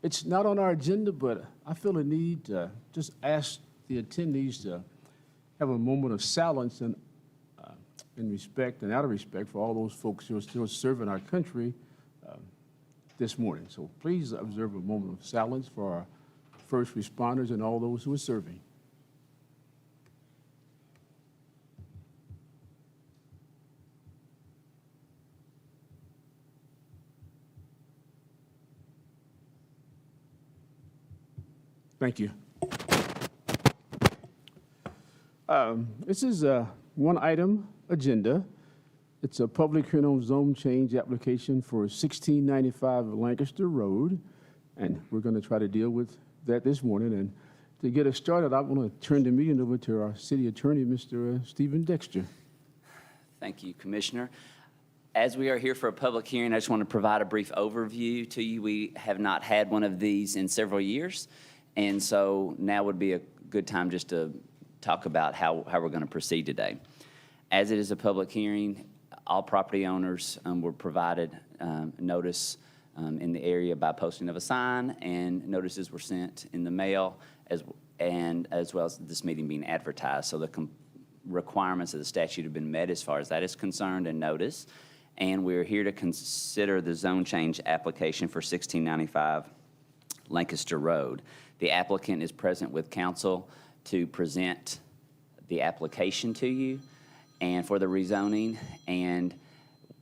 It's not on our agenda, but I feel a need to just ask the attendees to have a moment of silence and in respect and out of respect for all those folks who are still serving our country this morning. So please observe a moment of silence for our first responders and all those who are serving. Thank you. This is a one-item agenda. It's a public hearing on zone change application for 1695 Lancaster Road, and we're going to try to deal with that this morning. And to get us started, I want to turn the meeting over to our city attorney, Mr. Stephen Dexter. Thank you, Commissioner. As we are here for a public hearing, I just want to provide a brief overview to you. We have not had one of these in several years, and so now would be a good time just to talk about how we're going to proceed today. As it is a public hearing, all property owners were provided notice in the area by posting of a sign, and notices were sent in the mail as well as this meeting being advertised. So the requirements of the statute have been met as far as that is concerned and notice. And we're here to consider the zone change application for 1695 Lancaster Road. The applicant is present with counsel to present the application to you and for the rezoning. And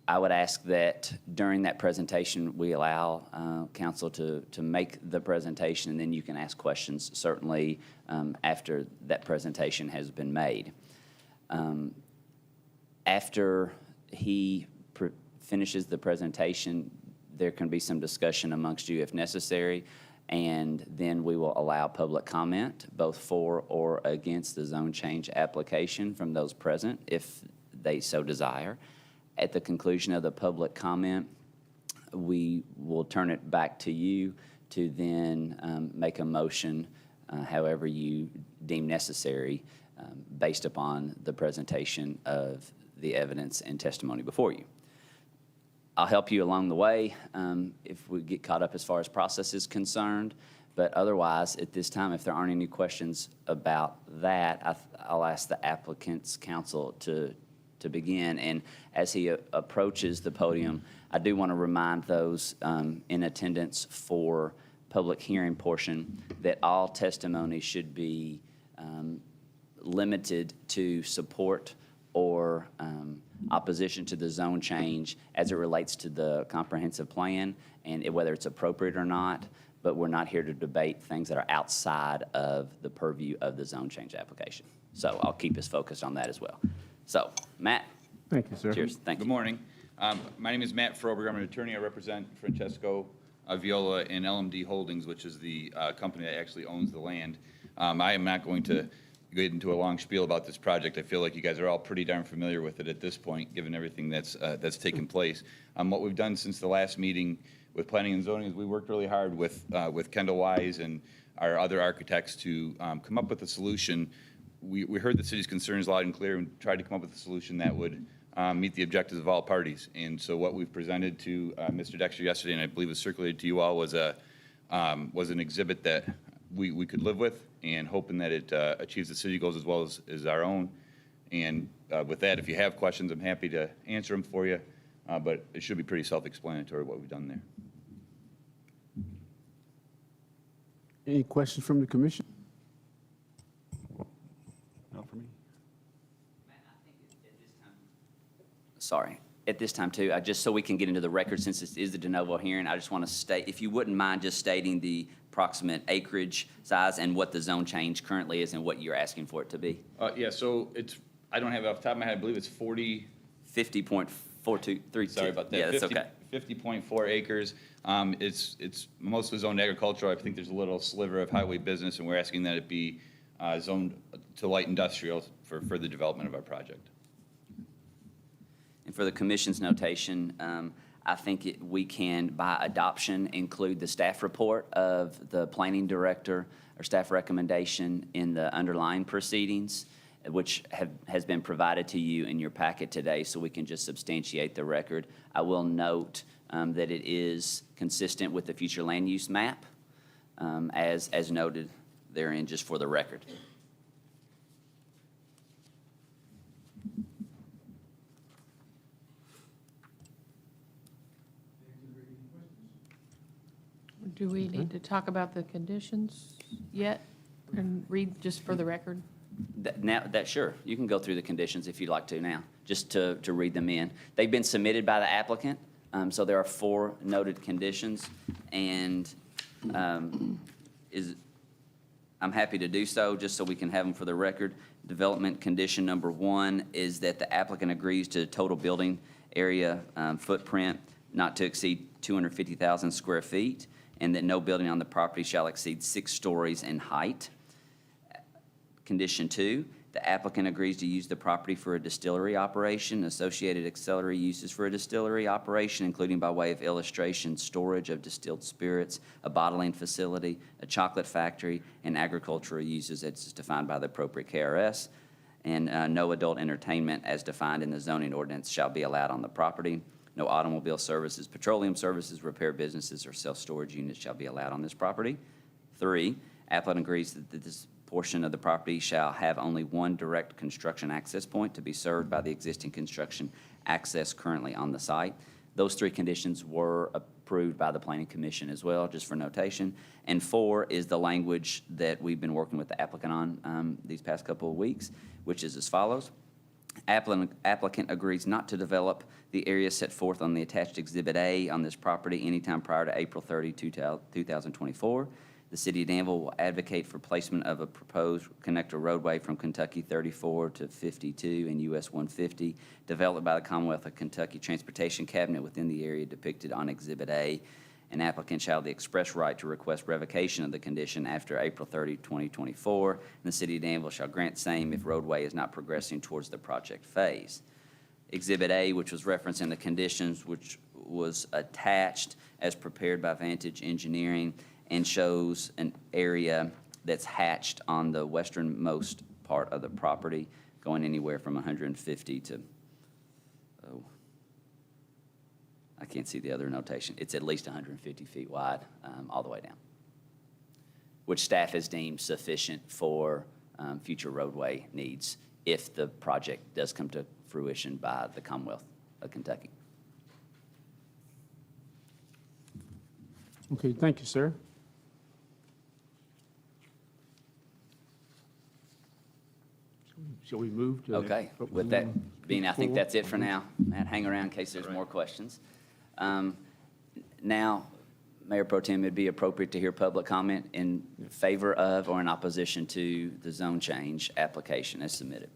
I would ask that during that presentation, we allow counsel to make the presentation, and then you can ask questions certainly after that presentation has been made. After he finishes the presentation, there can be some discussion amongst you if necessary, and then we will allow public comment, both for or against the zone change application from those present, if they so desire. At the conclusion of the public comment, we will turn it back to you to then make a motion however you deem necessary based upon the presentation of the evidence and testimony before you. I'll help you along the way if we get caught up as far as process is concerned. But otherwise, at this time, if there aren't any questions about that, I'll ask the applicant's counsel to begin. And as he approaches the podium, I do want to remind those in attendance for public hearing portion that all testimony should be limited to support or opposition to the zone change as it relates to the comprehensive plan and whether it's appropriate or not, but we're not here to debate things that are outside of the purview of the zone change application. So I'll keep us focused on that as well. So, Matt. Thank you, sir. Cheers. Thank you. Good morning. My name is Matt Froberg. I'm an attorney. I represent Francesco Viola and LMD Holdings, which is the company that actually owns the land. I am not going to get into a long spiel about this project. I feel like you guys are all pretty darn familiar with it at this point, given everything that's taken place. What we've done since the last meeting with planning and zoning is we worked really hard with Kendall Wise and our other architects to come up with a solution. We heard the city's concerns loud and clear and tried to come up with a solution that would meet the objectives of all parties. And so what we've presented to Mr. Dexter yesterday, and I believe was circulated to you all, was an exhibit that we could live with, and hoping that it achieves the city goals as well as our own. And with that, if you have questions, I'm happy to answer them for you, but it should be pretty self-explanatory what we've done there. Any questions from the commission? Not for me. Sorry. At this time, too, just so we can get into the record, since this is the de novo hearing, I just want to state, if you wouldn't mind just stating the approximate acreage size and what the zone change currently is and what you're asking for it to be. Yeah, so I don't have it off the top of my head. I believe it's 50.4232. Sorry about that. Yeah, that's okay. 50.4 acres. It's mostly zoned agricultural. I think there's a little sliver of highway business, and we're asking that it be zoned to light industrial for further development of our project. And for the commission's notation, I think we can, by adoption, include the staff report of the planning director or staff recommendation in the underlying proceedings, which has been provided to you in your packet today, so we can just substantiate the record. I will note that it is consistent with the future land use map, as noted therein, just for the record. Do we need to talk about the conditions yet and read just for the record? Sure, you can go through the conditions if you'd like to now, just to read them in. They've been submitted by the applicant, so there are 4 noted conditions, and I'm happy to do so, just so we can have them for the record. Development condition number 1 is that the applicant agrees to total building area footprint not to exceed 250,000 square feet, and that no building on the property shall exceed 6 stories in height. Condition 2, the applicant agrees to use the property for a distillery operation. Associated auxiliary uses for a distillery operation, including by way of illustration, storage of distilled spirits, a bottling facility, a chocolate factory, and agricultural uses as defined by the appropriate KRS. And no adult entertainment as defined in the zoning ordinance shall be allowed on the property. No automobile services, petroleum services, repair businesses, or self-storage units shall be allowed on this property. 3, applicant agrees that this portion of the property shall have only one direct construction access point to be served by the existing construction access currently on the site. Those 3 conditions were approved by the Planning Commission as well, just for notation. And 4 is the language that we've been working with the applicant on these past couple of weeks, which is as follows. Applicant agrees not to develop the area set forth on the attached Exhibit A on this property anytime prior to April 30, 2024. The City of Danville will advocate for placement of a proposed connector roadway from Kentucky 34 to 52 and US 150, developed by the Commonwealth of Kentucky Transportation Cabinet within the area depicted on Exhibit A. An applicant shall have the express right to request revocation of the condition after April 30, 2024, and the City of Danville shall grant same if roadway is not progressing towards the project phase. Exhibit A, which was referenced in the conditions, which was attached as prepared by Vantage Engineering, and shows an area that's hatched on the westernmost part of the property, going anywhere from 150 to, I can't see the other notation. It's at least 150 feet wide, all the way down, which staff has deemed sufficient for future roadway needs if the project does come to fruition by the Commonwealth of Kentucky. Okay, thank you, sir. Shall we move to? Okay, with that being, I think that's it for now. Matt, hang around in case there's more questions. Now, Mayor Pro Tem, it'd be appropriate to hear public comment in favor of or in opposition to the zone change application as submitted.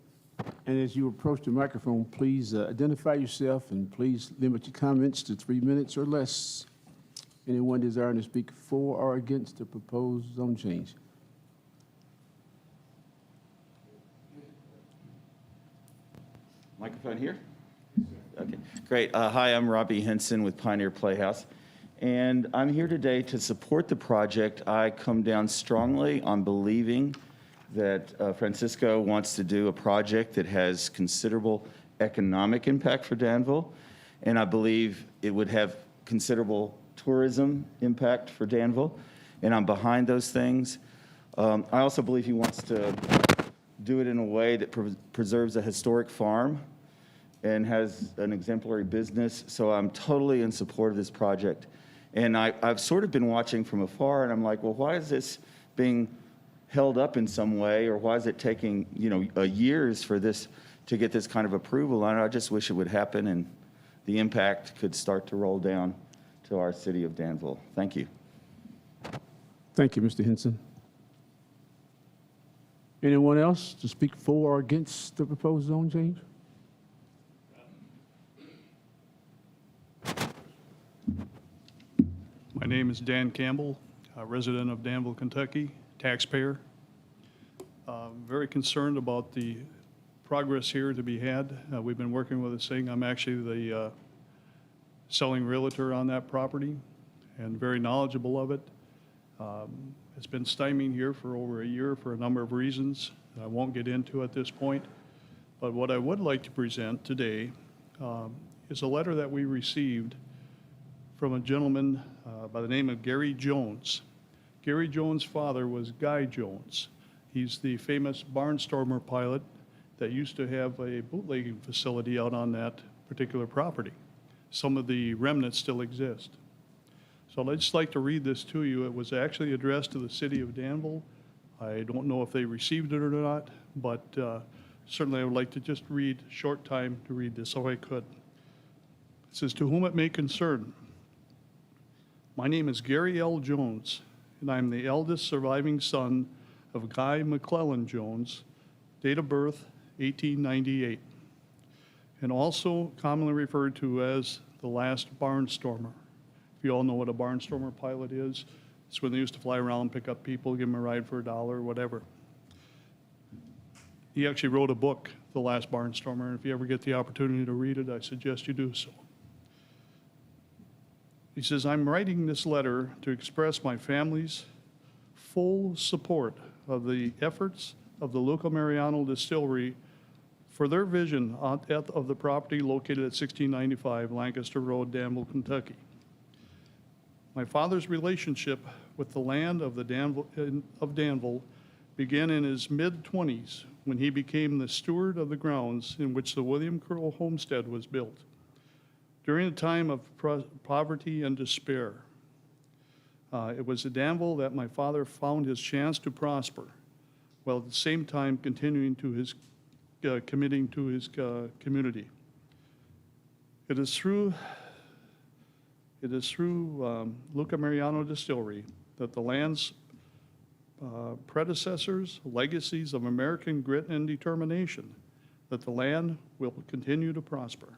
And as you approach the microphone, please identify yourself and please limit your comments to 3 minutes or less. Anyone desiring to speak for or against the proposed zone change? Microphone here? Okay, great. Hi, I'm Robbie Henson with Pioneer Playhouse, and I'm here today to support the project. I come down strongly on believing that Francisco wants to do a project that has considerable economic impact for Danville, and I believe it would have considerable tourism impact for Danville, and I'm behind those things. I also believe he wants to do it in a way that preserves a historic farm and has an exemplary business. So I'm totally in support of this project. And I've sort of been watching from afar, and I'm like, well, why is this being held up in some way, or why is it taking, years for this to get this kind of approval? And I just wish it would happen and the impact could start to roll down to our city of Danville. Thank you. Thank you, Mr. Henson. Anyone else to speak for or against the proposed zone change? My name is Dan Campbell, a resident of Danville, Kentucky, taxpayer. Very concerned about the progress here to be had. We've been working with this thing. I'm actually the selling realtor on that property and very knowledgeable of it. It's been stymieing here for over a year for a number of reasons I won't get into at this point. But what I would like to present today is a letter that we received from a gentleman by the name of Gary Jones. Gary Jones' father was Guy Jones. He's the famous barnstormer pilot that used to have a bootlegging facility out on that particular property. Some of the remnants still exist. So I'd just like to read this to you. It was actually addressed to the city of Danville. I don't know if they received it or not, but certainly I would like to just read, short time to read this, if I could. It says, "To whom it may concern, my name is Gary L. Jones, and I'm the eldest surviving son of Guy McClellan Jones, date of birth 1898, and also commonly referred to as the last barnstormer. If you all know what a barnstormer pilot is, it's when they used to fly around, pick up people, give them a ride for $1 or whatever. He actually wrote a book, The Last Barnstormer, and if you ever get the opportunity to read it, I suggest you do so. He says, I'm writing this letter to express my family's full support of the efforts of the Luca Mariano Distillery for their vision of the property located at 1695 Lancaster Road, Danville, Kentucky. My father's relationship with the land of Danville began in his mid-20s when he became the steward of the grounds in which the William Crowe homestead was built. During a time of poverty and despair, it was at Danville that my father found his chance to prosper, while at the same time committing to his community. It is through Luca Mariano Distillery that the land's predecessors' legacies of American grit and determination, that the land will continue to prosper.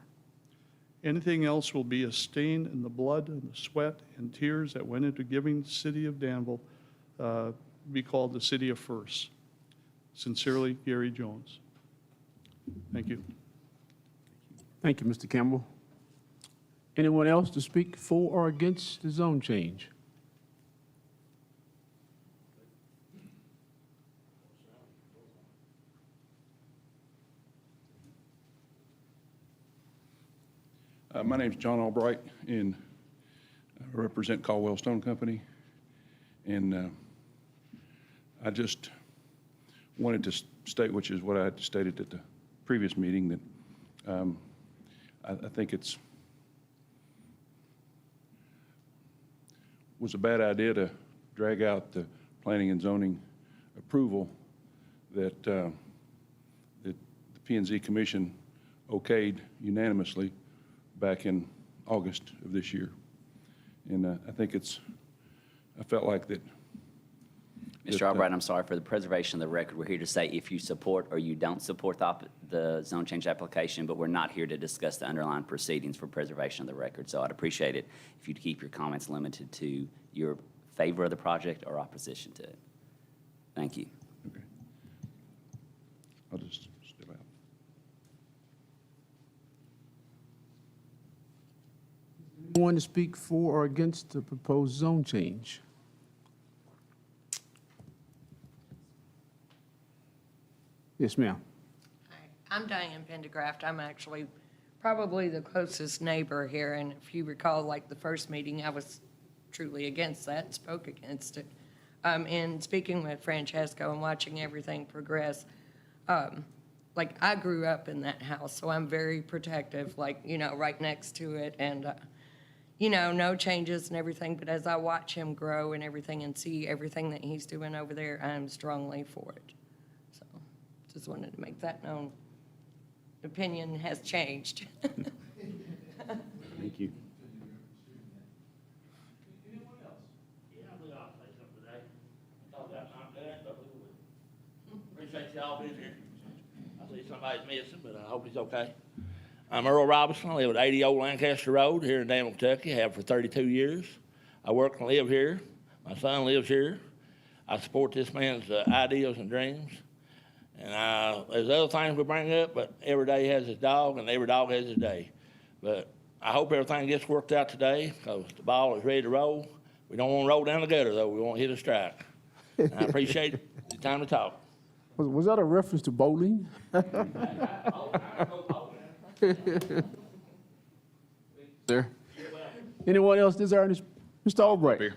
Anything else will be a stain in the blood and the sweat and tears that went into giving the city of Danville be called the city of firsts. Sincerely, Gary Jones. Thank you. Thank you, Mr. Campbell. Anyone else to speak for or against the zone change? My name's John Albright, and I represent Caldwell Stone Company. And I just wanted to state, which is what I had stated at the previous meeting, that I think was a bad idea to drag out the planning and zoning approval that the P&Z Commission okayed unanimously back in August of this year. And I felt like that. Mr. Albright, I'm sorry, for the preservation of the record, we're here to say if you support or you don't support the zone change application, but we're not here to discuss the underlying proceedings for preservation of the record. So I'd appreciate it if you'd keep your comments limited to your favor of the project or opposition to it. Thank you. Okay. I'll just step out. Anyone to speak for or against the proposed zone change? Yes, ma'am. Hi, I'm Diane Pendergraft. I'm actually probably the closest neighbor here, and if you recall, like the first meeting, I was truly against that and spoke against it. In speaking with Francesco and watching everything progress, like I grew up in that house, so I'm very protective, like, you know, right next to it, and, you know, no changes and everything, but as I watch him grow and everything and see everything that he's doing over there, I'm strongly for it. So just wanted to make that known. Opinion has changed. Thank you. Appreciate y'all being here. I see somebody's missing, but I hope he's okay. I'm Earl Robinson. I live at 80 Old Lancaster Road here in Danville, Kentucky. I have for 32 years. I work and live here. My son lives here. I support this man's ideas and dreams. And there's other things we bring up, but every day has its dog, and every dog has its day. But I hope everything gets worked out today, because the ball is ready to roll. We don't want to roll down the gutter, though. We want to hit a strike. And I appreciate the time to talk. Was that a reference to bowling? Sir? Anyone else desiring to, Mr. Albright? Here.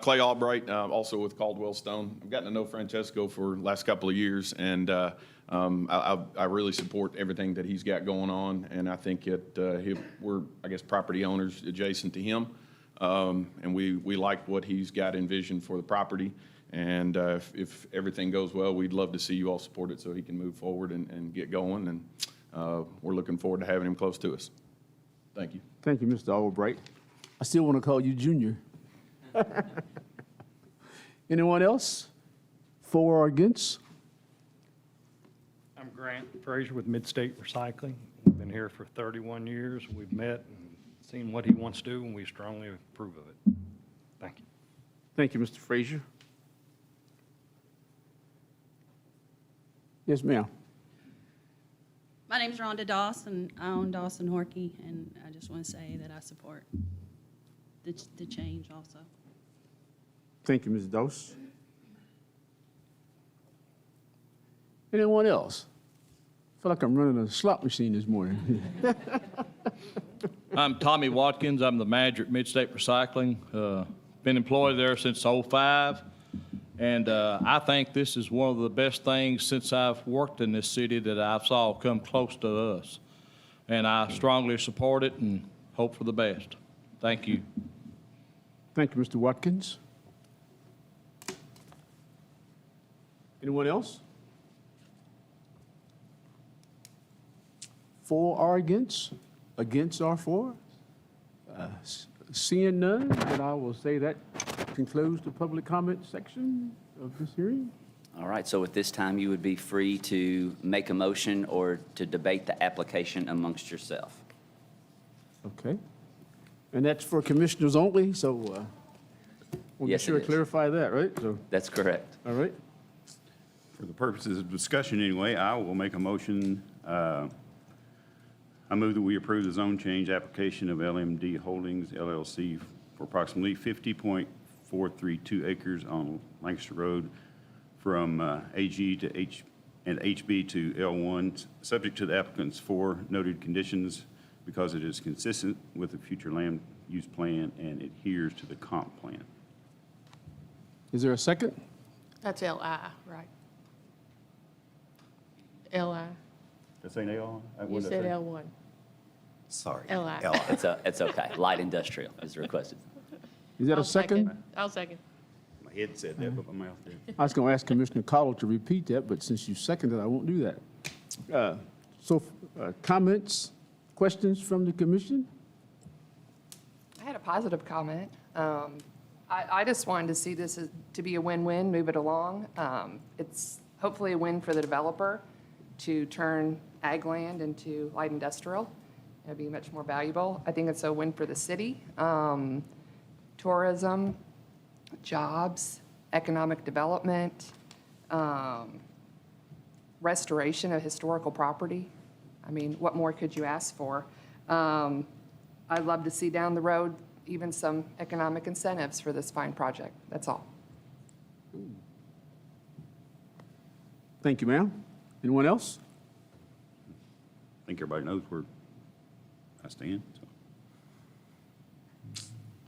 Clay Albright, also with Caldwell Stone. I've gotten to know Francesco for the last couple of years, and I really support everything that he's got going on, and I think we're, I guess, property owners adjacent to him, and we like what he's got envisioned for the property, and if everything goes well, we'd love to see you all support it so he can move forward and get going, and we're looking forward to having him close to us. Thank you. Thank you, Mr. Albright. I still want to call you Junior. Anyone else? For or against? I'm Grant Frazier with Midstate Recycling. We've been here for 31 years. We've met and seen what he wants to do, and we strongly approve of it. Thank you. Thank you, Mr. Frazier. Yes, ma'am. My name's Rhonda Dawson. I own Dawson Horkey, and I just want to say that I support the change also. Thank you, Ms. Dose. Anyone else? I feel like I'm running a slot machine this morning. I'm Tommy Watkins. I'm the manager at Midstate Recycling. Been employed there since '05. And I think this is one of the best things since I've worked in this city that I've saw come close to us. And I strongly support it and hope for the best. Thank you. Thank you, Mr. Watkins. Anyone else? For or against? Against or for? Seeing none, then I will say that concludes the public comment section of this hearing. All right, so at this time, you would be free to make a motion or to debate the application amongst yourself. Okay. And that's for commissioners only, so we'll be Yes, sure it to is. clarify that, right? So, That's correct. all right. For the purposes of discussion anyway, I will make a motion. I move that we approve the zone change application of LMD Holdings LLC for approximately 50.432 acres on Lancaster Road from AG to H and HB to L1, subject to the applicant's four noted conditions because it is consistent with the future land use plan and adheres to the comp plan. Is there a second? That's LI, right? LI. Did I say L? You said L1. Sorry. LI. It's okay. Light industrial is requested. Is that a second? I'll second. My head said that, but my mouth did. I was going to ask Commissioner Cottle to repeat that, but since you seconded, I won't do that. Comments, questions from the commission? I had a positive comment. I just wanted to see this to be a win-win, move it along. It's hopefully a win for the developer to turn ag land into light industrial. It'll be much more valuable. I think it's a win for the city. Tourism, jobs, economic development, restoration of historical property. I mean, what more could you ask for? I'd love to see down the road even some economic incentives for this fine project. That's all. Thank you, ma'am. Anyone else? I think everybody knows where I stand. So.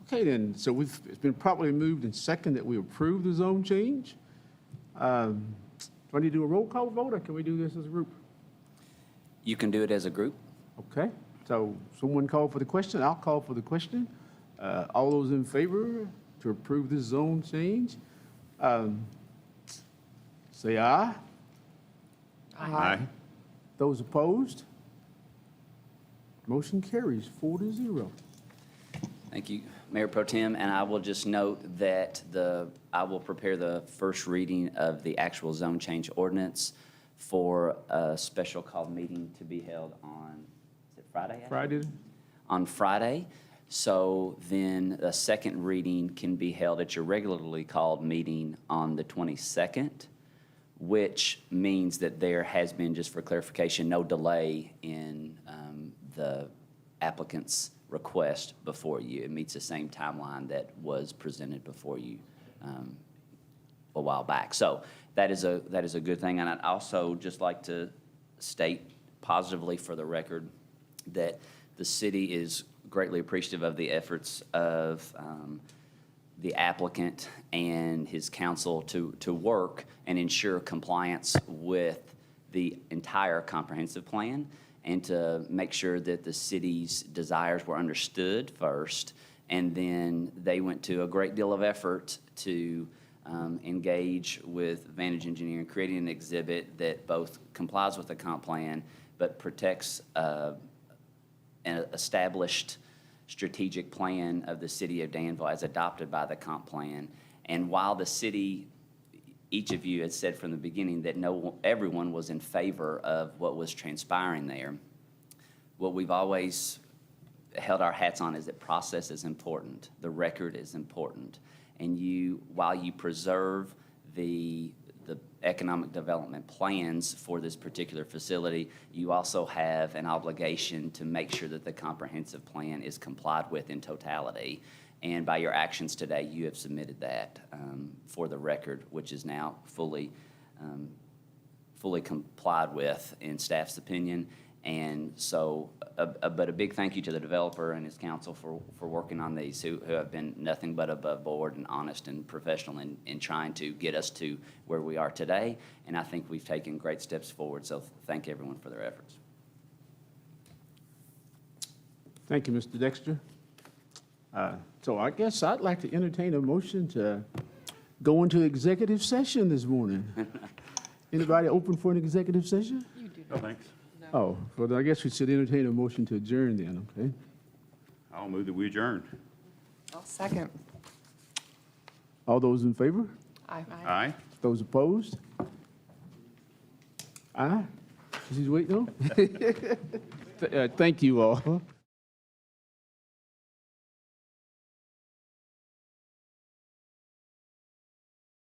Okay, then, so it's been properly moved and second that we approve the zone change. Do I need to do a roll call vote, or can we do this as a group? You can do it as a group. Okay, so someone call for the question, I'll call for the question. All those in favor to approve this zone change, say aye. Aye. Those opposed? Motion carries 4-0. Thank you, Mayor Pro Tem, and I will just note that I will prepare the first reading of the actual zone change ordinance for a special called meeting to be held on, is it Friday? Friday? On Friday. So then a second reading can be held at your regularly called meeting on the 22nd, which means that there has been, just for clarification, no delay in the applicant's request before you. It meets the same timeline that was presented before you a while back. So that is a good thing. And I'd also just like to state positively for the record that the city is greatly appreciative of the efforts of the applicant and his counsel to work and ensure compliance with the entire comprehensive plan and to make sure that the city's desires were understood first. And then they went to a great deal of effort to engage with Vantage Engineering, creating an exhibit that both complies with the comp plan but protects an established strategic plan of the city of Danville as adopted by the comp plan. And while the city, each of you had said from the beginning that everyone was in favor of what was transpiring there, what we've always held our hats on is that process is important, the record is important. And while you preserve the economic development plans for this particular facility, you also have an obligation to make sure that the comprehensive plan is complied with in totality. And by your actions today, you have submitted that for the record, which is now fully complied with in staff's opinion. And so, but a big thank you to the developer and his counsel for working on these, who have been nothing but above board and honest and professional in trying to get us to where we are today. And I think we've taken great steps forward, so thank everyone for their efforts. Thank you, Mr. Dexter. So I guess I'd like to entertain a motion to go into executive session this morning. Anybody open for an executive session? No, thanks. Oh, well, I guess we should entertain a motion to adjourn then, okay? I'll move that we adjourn. I'll second. All those in favor? Aye. Aye. Those opposed? Aye? Is he waiting on? Thank you all.